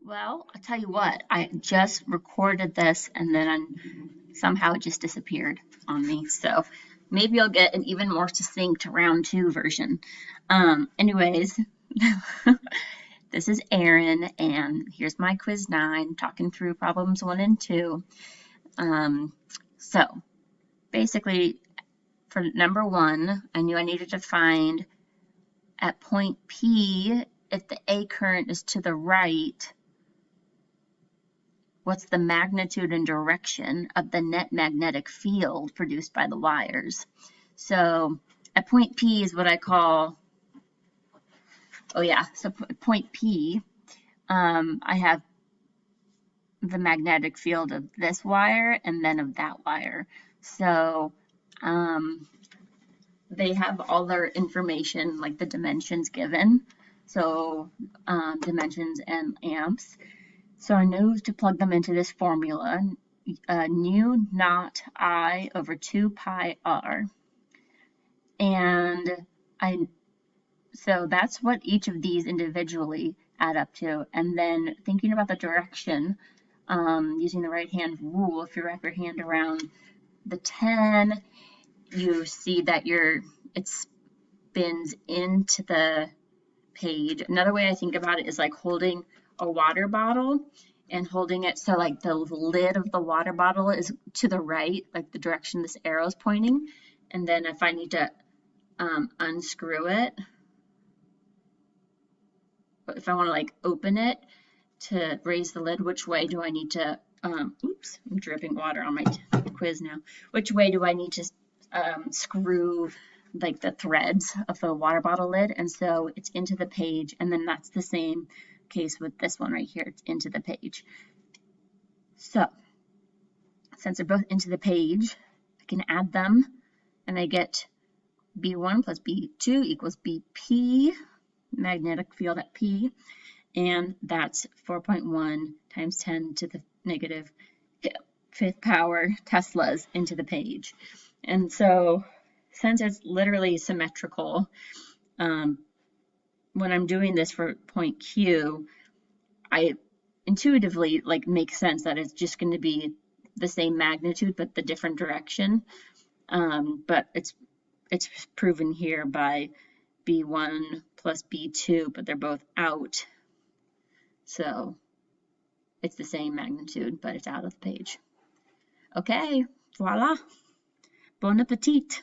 Well, I'll tell you what, I just recorded this and then somehow it just disappeared on me. So maybe I'll get an even more succinct round two version. Anyways, this is Erin, and here's my quiz 9, talking through problems 1 and 2. So basically, for number 1, I knew I needed to find at point P, if the A current is to the right, what's the magnitude and direction of the net magnetic field produced by the wires? So at point P is what I call, so point P, I have the magnetic field of this wire and then of that wire. So they have all their information, like the dimensions given. So dimensions and amps. So I know to plug them into this formula, nu naught I over 2 pi r. And so that's what each of these individually add up to. And then thinking about the direction, using the right hand rule, if you wrap your hand around the 10, you see that it spins into the page. Another way I think about it is like holding a water bottle and holding it so like the lid of the water bottle is to the right, like the direction this arrow is pointing. And then if I need to unscrew it, if I want to like open it to raise the lid, which way do I need to, oops, I'm dripping water on my quiz now. Which way do I need to screw like the threads of the water bottle lid? And so it's into the page, and then that's the same case with this one right here. It's into the page. So since they're both into the page, I can add them, and I get B1 plus B2 equals BP, magnetic field at P, and that's 4.1 times 10 to the negative 5th power Teslas into the page. And so since it's literally symmetrical, when I'm doing this for point Q, I intuitively like make sense that it's just going to be the same magnitude but the different direction. But it's proven here by B1 plus B2, but they're both out. So it's the same magnitude, but it's out of the page. Okay, voila. Bon appetit.